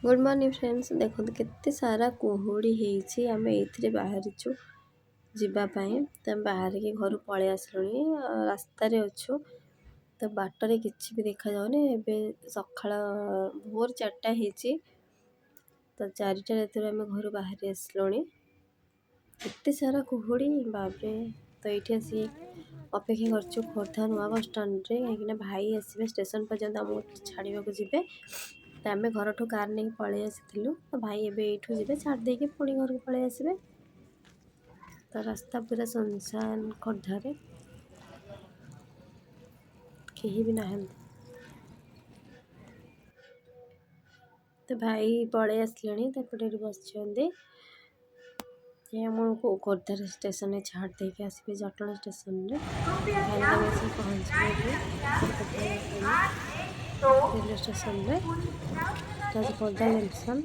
good morning friends देखो केते सारा कुहुड़ी होईची आमे एथिरे बाहरिचु जीवा पाए त बाहर के घर पळे आसलुनी रास्ता रे अछु तो बाटरे किछि भी देखा जाउनी एबे सखाळ भोर 4टा हेची तो 4टा रेतरे आमे घर बाहर आसलुनी केते सारा कुहुड़ी बाबरे तो एठी आसी अपेक्षा करछु खोर्धा नुआ बस स्टैंड रे कहीं भाई आसबे स्टेशन पर्यंत हमको छाड़ीबा को जिबे तो आम घर ठू कार नहीं पलि आसलु तो भाई एबे एठू जीवे छाड़ देके पुणी घर को पलि आसबे तो रास्ता पूरा सुनसान खोर्धारे कहीं भी ना तो भाई पलि आसले तो बस को खोर्धार स्टेशन में छाड़ देके आसबे जटण स्टेशन में पहुँच रेलवे स्टेशन में खोर्धा जंक्शन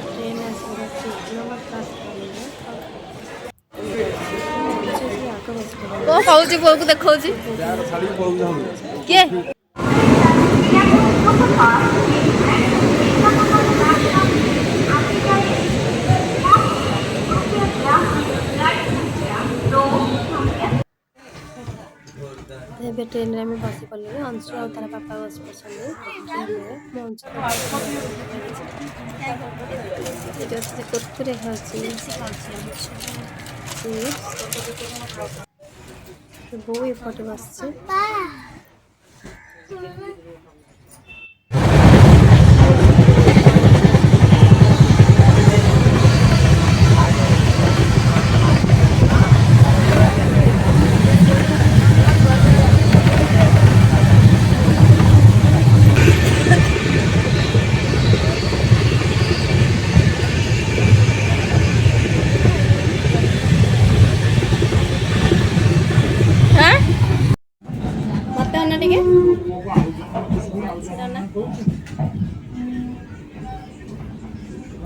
ट्रेन आस को देखा किए ଏବେ ଟ୍ରେନରେ ଆମେ ବସି ପଡ଼ିଲୁ ଅଂଶୁ ଆଉ ତାର ବାପା ବସି ପଡ଼ିଛନ୍ତି ଟ୍ରେନରେ ମୁଁ ଅଂଶୁ ଏଠି ଅଛି ସେ କୁରକୁରେ ଖାଉଛି ବୋଉ ଏପଟେ ବସିଛି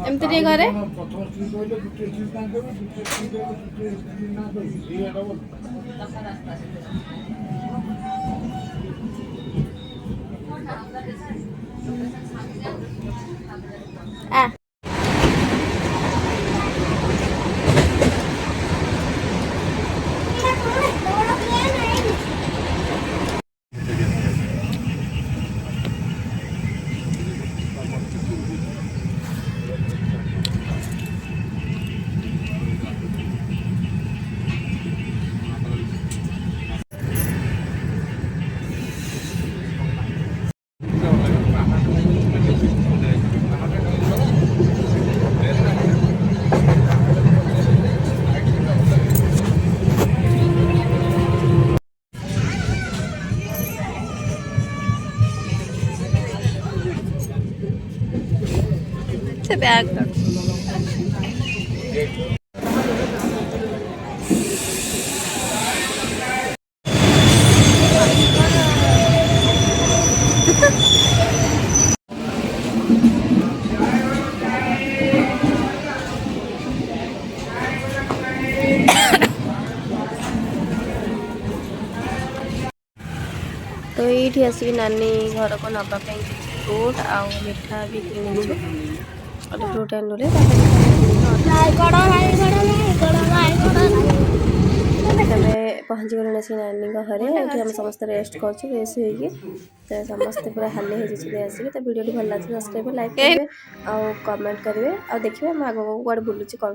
एमती घरे से बैग तो ये आसिक नानी घर को नापी फ्रूट आ मिठा भी किणुचु फ्रूट आनू पहुँची गले से नानी घरे ये आम समस्त रेस्ट कर फ्रेश हो समस्ते पूरा हाली हो आसिक तो वीडियो भल लगे सब्सक्राइब लाइक करेंगे और कमेंट करेंगे और देखिए आगे कौन बुलूँ कौन